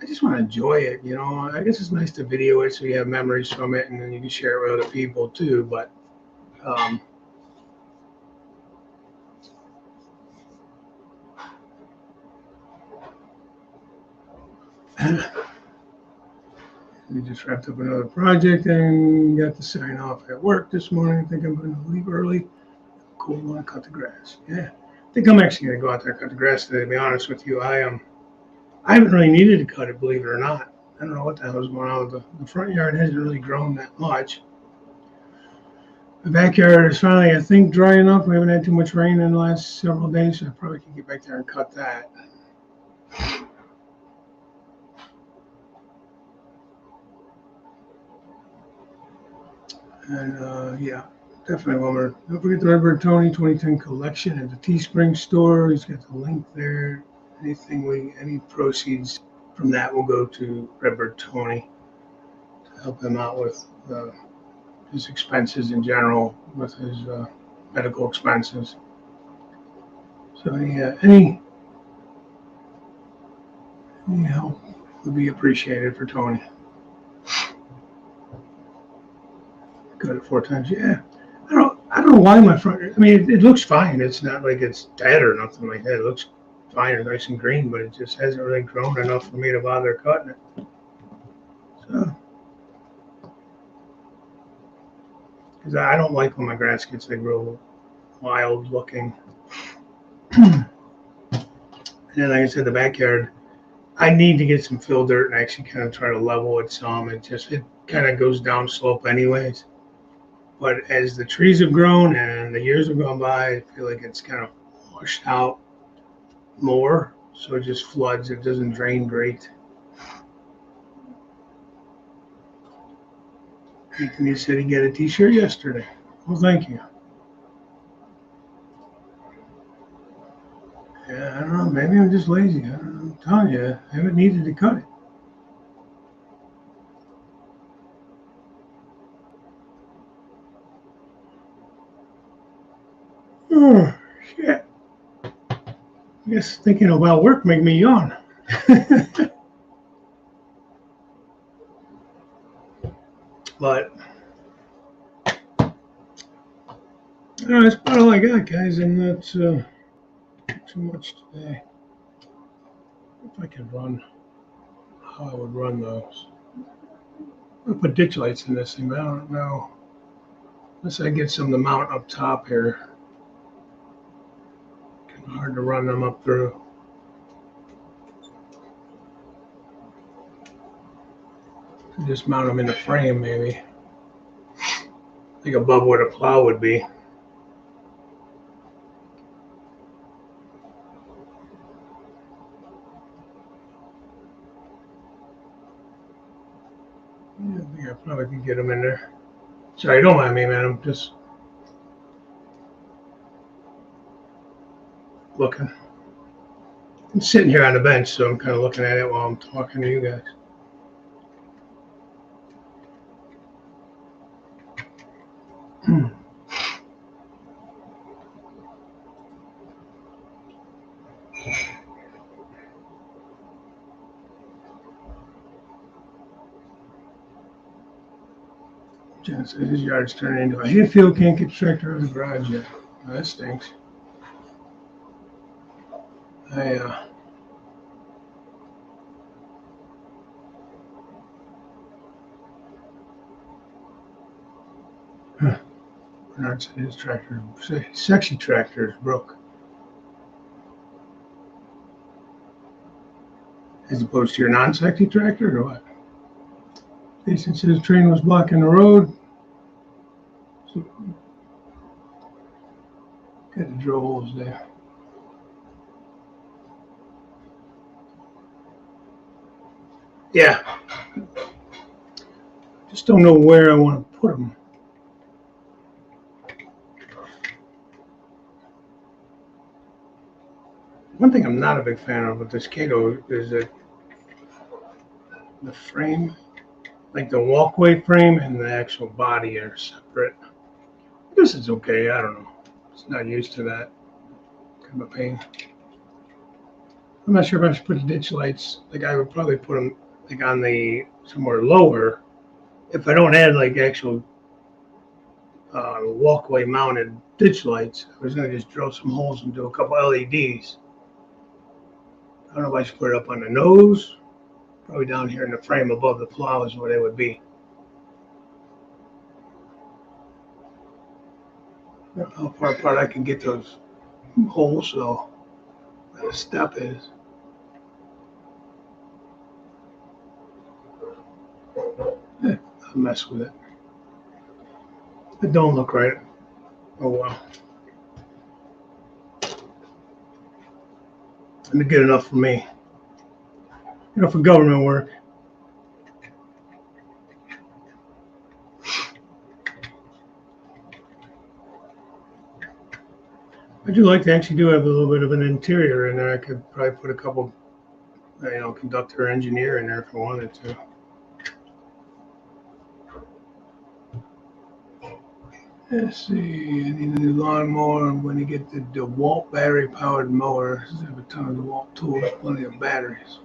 I just want to enjoy it, you know. I guess it's nice to video it so you have memories from it and then you can share it with other people too. But um, we just wrapped up another project and got to sign off at work this morning. I think I'm going to leave early. Cool, want to cut the grass. Yeah, I think I'm actually going to go out there and cut the grass today. To be honest with you, I haven't really needed to cut it, believe it or not. I don't know what the hell is going on with the front yard. Hasn't really grown that much. The backyard is finally, I think, dry enough. We haven't had too much rain in the last several days, so I probably can get back there and cut that. And yeah, definitely Wilmer. Don't forget the Redbird Tony 2010 collection at the Teespring store. He's got the link there. Any proceeds from that will go to Redbird Tony to help him out with his expenses in general, with his medical expenses. So yeah, any help would be appreciated for Tony. Cut it 4 times. Yeah. I don't know why my front. I mean, it looks fine. It's not like it's dead or nothing like that. It looks fine and nice and green, but it just hasn't really grown enough for me to bother cutting it. So, because I don't like when my grass gets like real wild looking. And then, like I said, the backyard, I need to get some fill dirt and actually kind of try to level it some. It kind of goes down slope anyways. But as the trees have grown and the years have gone by, I feel like it's kind of washed out more. So it just floods. It doesn't drain great. Anthony said he got a T-shirt yesterday. Well, thank you. Yeah, I don't know. Maybe I'm just lazy. I don't know. I'm telling you, I haven't needed to cut it. Oh, shit. I guess thinking about work make me yawn. But that's about all I got, guys. And that's too much today. If I could run how I would run those. I'll put ditch lights in this thing, but I don't know. Unless I get some to mount up top here. Kind of hard to run them up through. Just mount them in the frame, maybe. Like above where the plow would be. Yeah, I think I probably can get them in there. Sorry, don't mind me, man. I'm just looking. I'm sitting here on the bench, so I'm kind of looking at it while I'm talking to you guys. Jen says his yard's turning into a hayfield, can't get tractor out of the garage yet. Oh, that stinks. Bernard said his tractor, sexy tractor is broke. As opposed to your non-sexy tractor or what? Jason says his train was blocking the road. So, got to drill holes there. Yeah. Just don't know where I want to put them. One thing I'm not a big fan of with this Kato is that the frame, like the walkway frame and the actual body are separate. I guess it's okay. I don't know. It's not used to that. Kind of a pain. I'm not sure if I should put the ditch lights. Like I would probably put them like on the somewhere lower. If I don't have like actual walkway mounted ditch lights, I was gonna just drill some holes and do a couple LEDs. I don't know if I should put it up on the nose. Probably down here in the frame above the plow is where they would be. I don't know how far apart I can get those holes, so where the step is. I'll mess with it. It don't look right. Oh well. And good enough for me. For government work. I do like to actually do have a little bit of an interior in there. I could probably put a couple, conductor engineer in there if I wanted to. Let's see, I need a new lawnmower. I'm going to get the DeWalt battery-powered mower. I have a ton of DeWalt tools, plenty of batteries.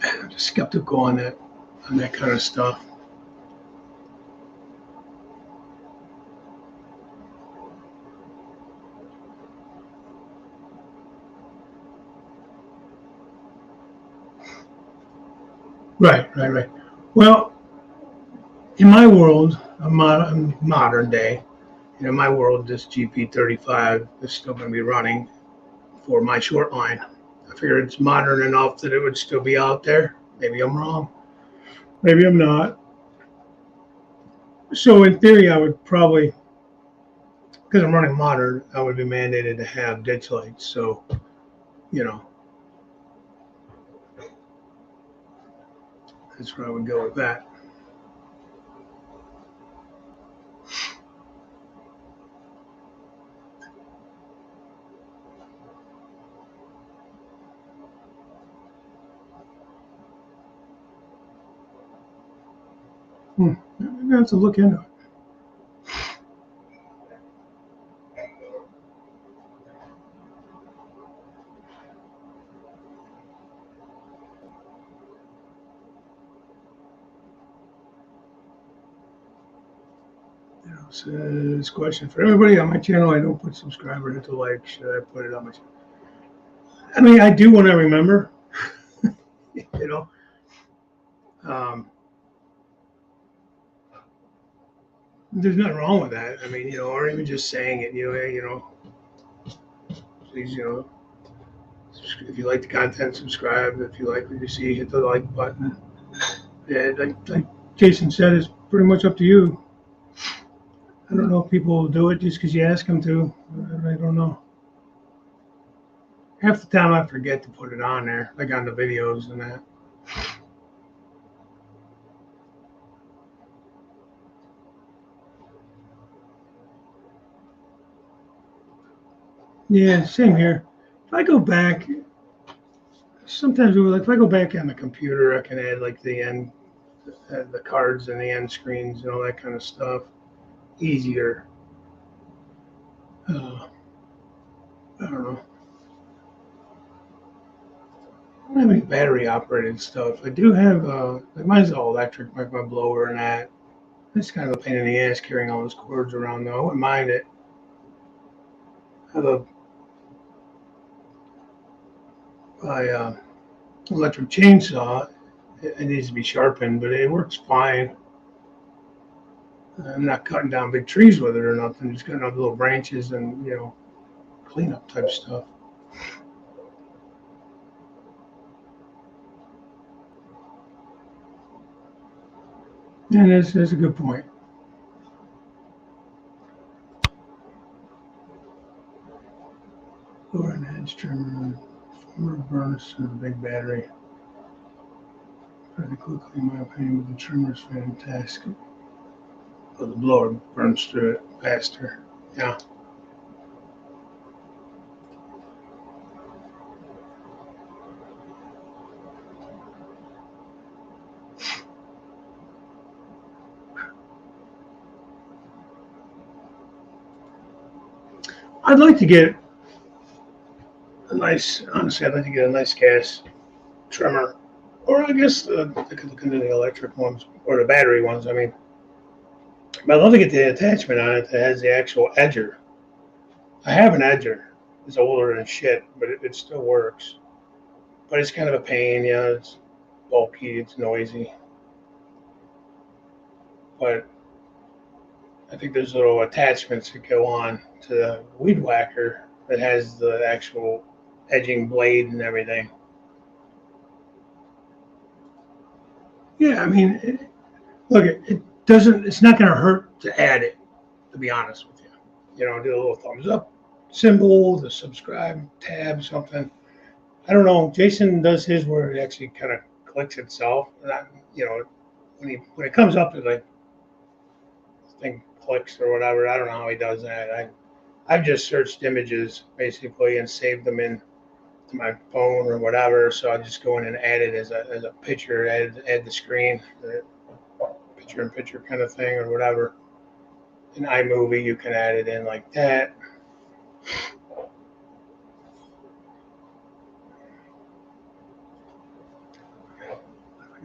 I'm just skeptical on that kind of stuff. Right. Well, in my world, modern day, in my world, this GP35 is still going to be running for my short line. I figured it's modern enough that it would still be out there. Maybe I'm wrong. Maybe I'm not. So in theory, I would probably, because I'm running modern, I would be mandated to have ditch lights. So, that's where I would go with that. Maybe I have to look into it. Says question for everybody on my channel. I don't put subscriber, hit the like. Should I put it on my channel? I mean, I do when I remember. Um, there's nothing wrong with that. I mean, or even just saying it. Please, if you like the content, subscribe. If you like what you see, hit the like button. Yeah, like Jason said, it's pretty much up to you. I don't know if people will do it just because you ask them to. I don't know. Half the time I forget to put it on there, like on the videos and that. Yeah, same here. If I go back, sometimes if I go back on the computer, I can add like the cards and the end screens and all that kind of stuff. Easier. I don't know. don't have any battery operated stuff. I do have, like mine's all electric, like my blower and that. It's kind of a pain in the ass carrying all those cords around though. I wouldn't mind it. I have a electric chainsaw. It needs to be sharpened, but it works fine. I'm not cutting down big trees with it or nothing. Just cutting up little branches and, cleanup type stuff. And that's a good point. Lower and edge trimmer, former burns to the big battery. Pretty quickly, in my opinion, but the trimmer's fantastic. But the blower burns through it faster. Yeah. I'd like to get honestly, I'd like to get a nice gas trimmer. Or I guess I could look into the electric ones or the battery ones. I mean, but I'd love to get the attachment on it that has the actual edger. I have an edger. It's older than shit, but it still works. But it's kind of a pain, it's bulky, it's noisy. But I think there's little attachments that go on to the weed whacker that has the actual edging blade and everything. Yeah, I mean, look, it doesn't. It's not going to hurt to add it. To be honest with you, do a little thumbs up symbol, the subscribe tab, something. I don't know. Jason does his where it actually kind of clicks itself. Not, when it comes up, it like thing clicks or whatever. I don't know how he does that. I've just searched images basically and saved them in to my phone or whatever. So I just go in and add it as a picture, add the screen, picture in picture kind of thing or whatever. In iMovie, you can add it in like that.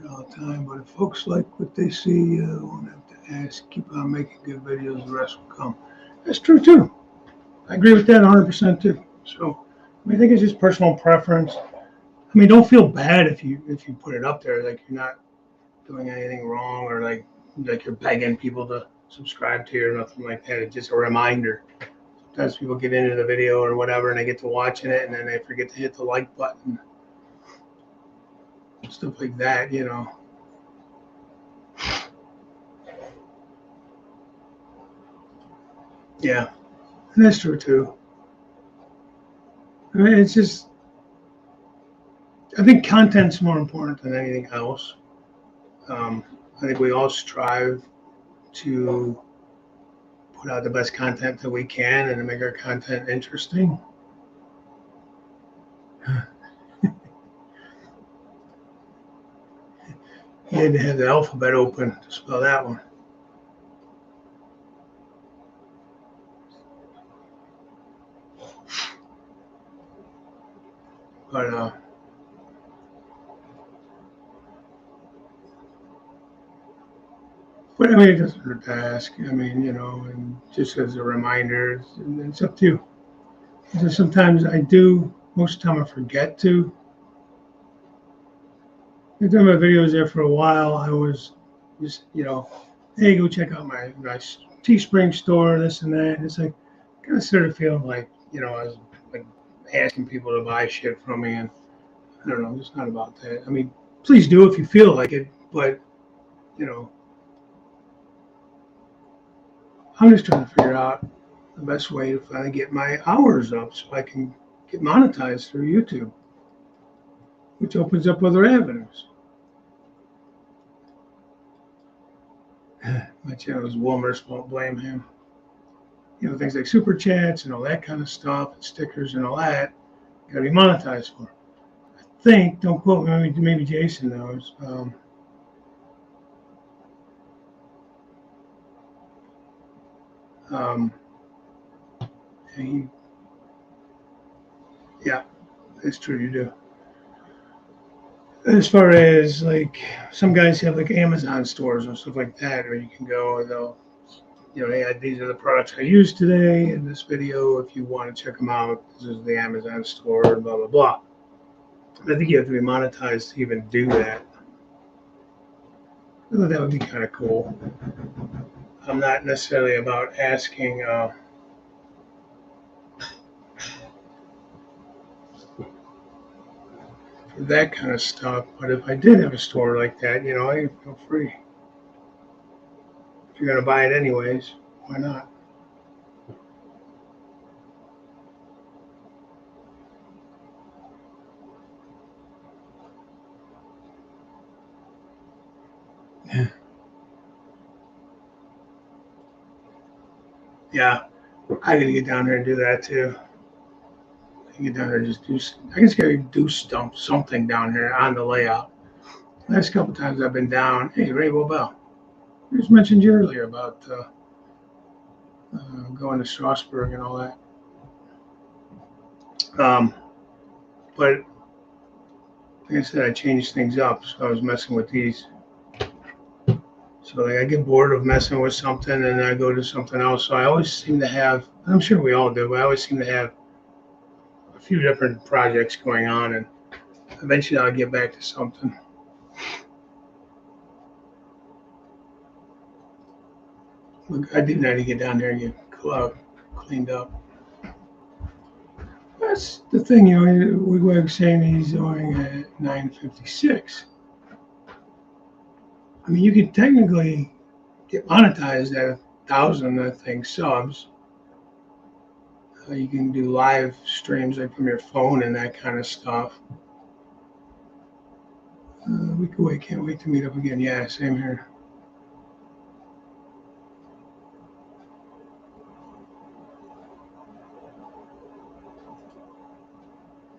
All the time, but if folks like what they see, won't have to ask. Keep on making good videos, the rest will come. That's true too. I agree with that 100% too. So, I think it's just personal preference. I mean, don't feel bad if you put it up there, like you're not doing anything wrong or like you're begging people to subscribe to you or nothing like that. It's just a reminder. Sometimes people get into the video or whatever and they get to watching it and then they forget to hit the like button. Stuff like that, Yeah, and that's true too. I mean, it's just, I think content's more important than anything else. I think we all strive to put out the best content that we can and to make our content interesting. You had to have the alphabet open to spell that one. But I mean, it doesn't hurt to ask. I mean, and just as a reminder, it's up to you. So sometimes I do. Most of the time, I forget to. I've done my videos there for a while. I was just, hey, go check out my nice Teespring store, this and that. And it's like, kind of sort of feeling like, I was like asking people to buy shit from me. And I don't know, it's not about that. I mean, please do if you feel like it. But, I'm just trying to figure out the best way to finally get my hours up so I can get monetized through YouTube, which opens up other avenues. My channel is Wilmers, won't blame him. Things like super chats and all that kind of stuff, and stickers and all that, got to be monetized for. I think, don't quote me, maybe Jason knows. Yeah, that's true, you do. As far as like some guys have like Amazon stores or stuff like that, where you can go and they'll, hey, these are the products I used today in this video. If you want to check them out, this is the Amazon store, blah, blah, blah. I think you have to be monetized to even do that. I thought that would be kind of cool. I'm not necessarily about asking for that kind of stuff, but if I did have a store like that, I feel free. If you're going to buy it anyways, why not? Yeah, I gotta get down there and do that too. I get down there and just do. I just gotta do something down here on the layout. Last couple times I've been down. Hey, Rainbow Bell. I just mentioned you earlier about going to Strasbourg and all that. But like I said, I changed things up, so I was messing with these. So like I get bored of messing with something and I go to something else. So I always seem to have, I'm sure we all do, but I always seem to have a few different projects going on, and eventually I'll get back to something. Look, I did need to get down there and get cleaned up. That's the thing, we were saying he's going at 956. I mean, you could technically get monetized at 1,000, I think, subs. You can do live streams like from your phone and that kind of stuff. Can't wait to meet up again. Yeah, same here.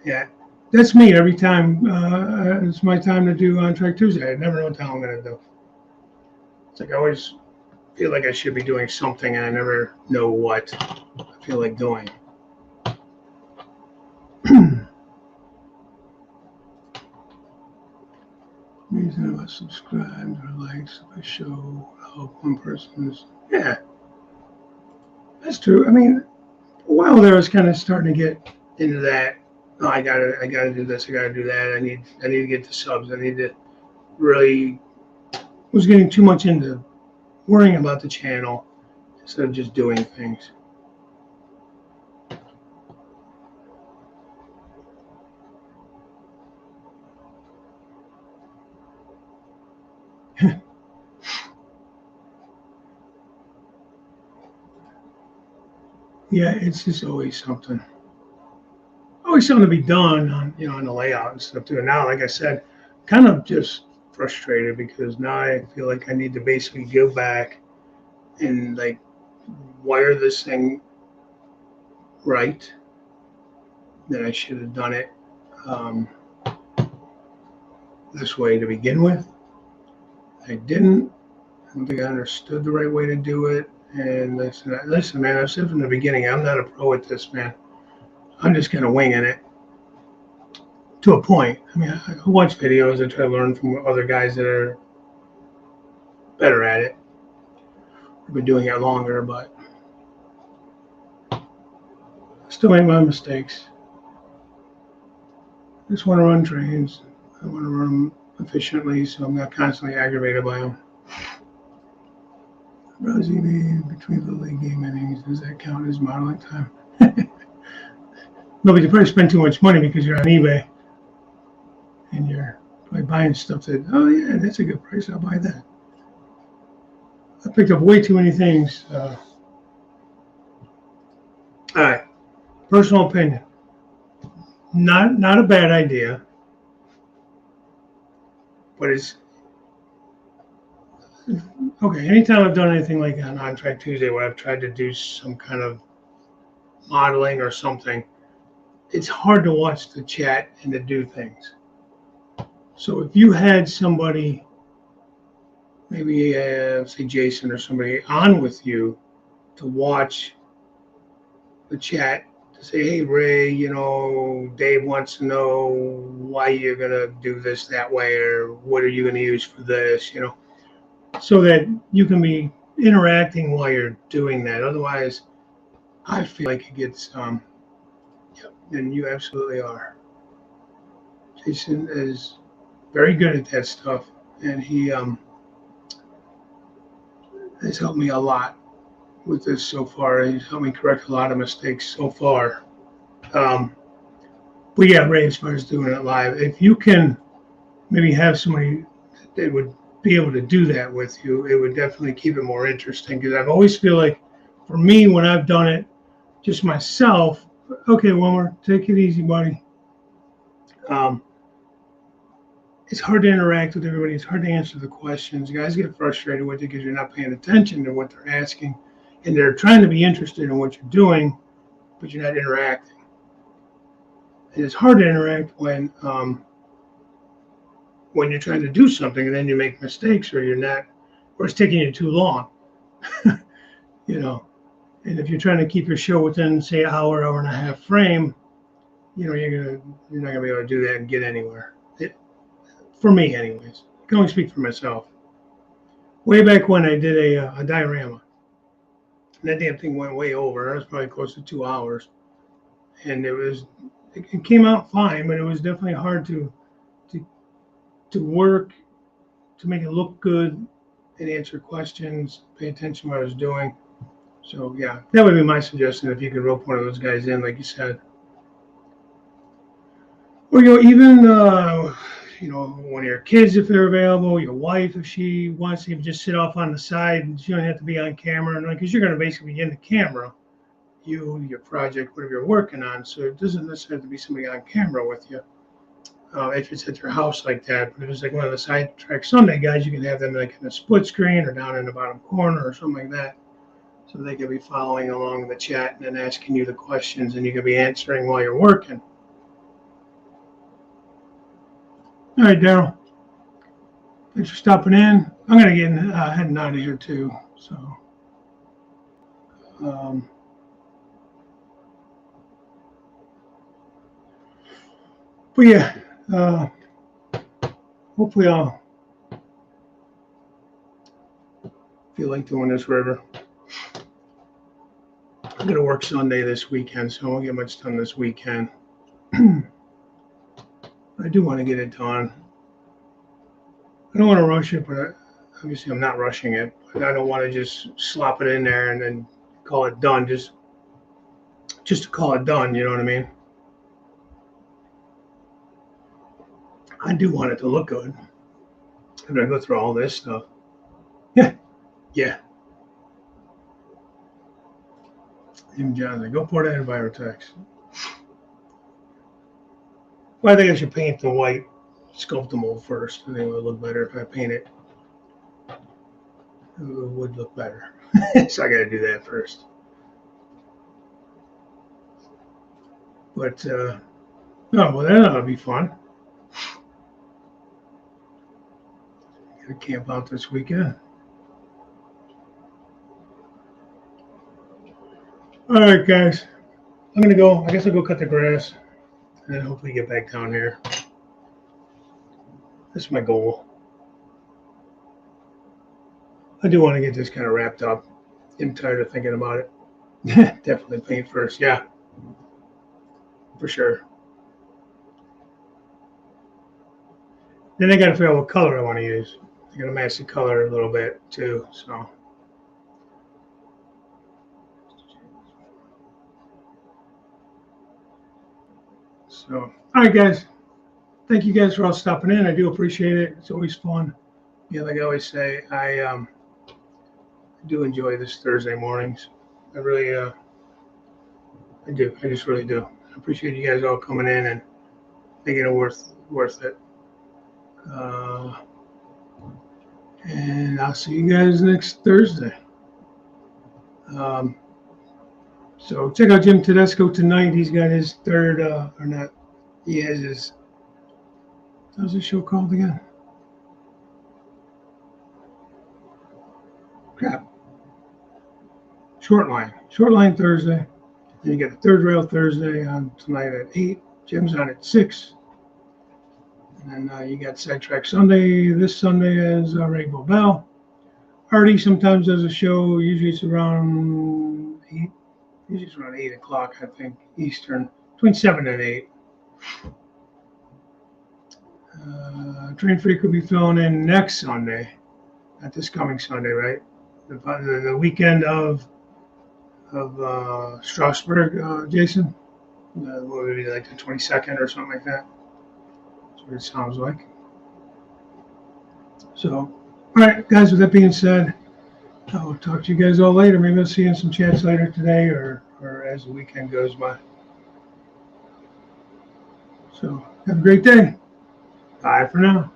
Yeah, that's me every time. It's my time to do On Track Tuesday. I never know what the hell I'm going to do. It's like I always feel like I should be doing something and I never know what I feel like doing. Reason about subscribed or likes if I show help one person's. Yeah, that's true. I mean, a while there I was kind of starting to get into that. Oh, I gotta do this. I gotta do that. I need to get the subs. I need to really. Was getting too much into worrying about the channel instead of just doing things. Yeah, it's just always something. Always something to be done on on the layout and stuff too. And now, like I said, kind of just frustrated because now I feel like I need to basically go back and like wire this thing right. That I should have done it this way to begin with. I didn't. I don't think I understood the right way to do it. And listen, man, I've said from the beginning, I'm not a pro at this, man. I'm just kind of winging it to a point. I mean, I watch videos. I try to learn from other guys that are better at it. I've been doing it longer, but I still make my mistakes. I just want to run trains. I want to run them efficiently, so I'm not constantly aggravated by them. Rosie between the late game innings, does that count as modeling time? No, but you probably spend too much money because you're on eBay and you're probably buying stuff that, oh yeah, that's a good price. I'll buy that. I picked up way too many things. All right, personal opinion. Not a bad idea, but it's okay. Anytime I've done anything like on Track Tuesday where I've tried to do some kind of modeling or something, it's hard to watch the chat and to do things. So if you had somebody, maybe say Jason or somebody on with you to watch the chat to say, hey, Ray, Dave wants to know why you're going to do this that way, or what are you going to use for this, so that you can be interacting while you're doing that. Otherwise, I feel like it gets, yep, and you absolutely are. Jason is very good at that stuff, and he has helped me a lot with this so far. He's helped me correct a lot of mistakes so far. But yeah, Ray, as far as doing it live, if you can maybe have somebody that would be able to do that with you, it would definitely keep it more interesting. Because I've always feel like, for me, when I've done it just myself, okay, Wilmer, take it easy, buddy. It's hard to interact with everybody. It's hard to answer the questions. You guys get frustrated with it because you're not paying attention to what they're asking, and they're trying to be interested in what you're doing, but you're not interacting. And it's hard to interact when you're trying to do something and then you make mistakes, or you're not, or it's taking you too long. And if you're trying to keep your show within, say, an hour and a half frame, you're not gonna be able to do that and get anywhere. For me, anyways. I can only speak for myself. Way back when I did a diorama, and that damn thing went way over. It was probably close to 2 hours, and it came out fine, but it was definitely hard to work, to make it look good, and answer questions, pay attention to what I was doing. So yeah, that would be my suggestion, if you could rope one of those guys in, like you said. Or even one of your kids, if they're available, your wife, if she wants to just sit off on the side, and she don't have to be on camera, and because you're going to basically be in the camera, your project, whatever you're working on. So it doesn't necessarily have to be somebody on camera with you. If it's at your house like that, but if it's like one of the Sidetrack Sunday guys, you can have them like in a split screen or down in the bottom corner or something like that, so they can be following along the chat and then asking you the questions, and you can be answering while you're working. All right, Daryl. Thanks for stopping in. I'm gonna get heading out of here too. So, but yeah, hopefully I'll feel like doing this forever. I'm gonna work Sunday this weekend, so I won't get much done this weekend. I do want to get it done. I don't want to rush it, but obviously I'm not rushing it. But I don't want to just slop it in there and then call it done, just to call it done. You know what I mean? I do want it to look good. I'm gonna go through all this stuff. Yeah. Even John's like, go pour that in Virotex. Well, I think I should paint the white sculpt mold first. I think it would look better if I paint it. It would look better. So I got to do that first. But, oh, well, that'll be fun. Gonna camp out this weekend. All right, guys. I'm going to go. I guess I'll go cut the grass and then hopefully get back down here. That's my goal. I do want to get this kind of wrapped up. I'm tired of thinking about it. Definitely paint first. Yeah, for sure. Then I got to figure out what color I want to use. I got to match the color a little bit too. So, all right, guys. Thank you guys for all stopping in. I do appreciate it. It's always fun. Yeah, like I always say, I do enjoy this Thursday mornings. I really, I do. I just really do. I appreciate you guys all coming in and making it worth it. And I'll see you guys next Thursday. So check out Jim Tedesco tonight. He's got his third, or not. He has his. How's the show called again? Crap. Short line Thursday. Then you got a third rail Thursday on tonight at 8. Jim's on at 6. And then you got Sidetrack Sunday. This Sunday is Rainbow Bell. Artie sometimes does a show. Usually it's around 8. Usually it's around 8 o'clock, I think, Eastern. Between 7 and 8. Train Freak will be filling in next Sunday. Not this coming Sunday, right? The weekend of Strasbourg, Jason. What would it be, like the 22nd or something like that? That's what it sounds like. So, all right, guys, with that being said, I'll talk to you guys all later. Maybe I'll see you in some chats later today or as the weekend goes by. So, have a great day. Bye for now.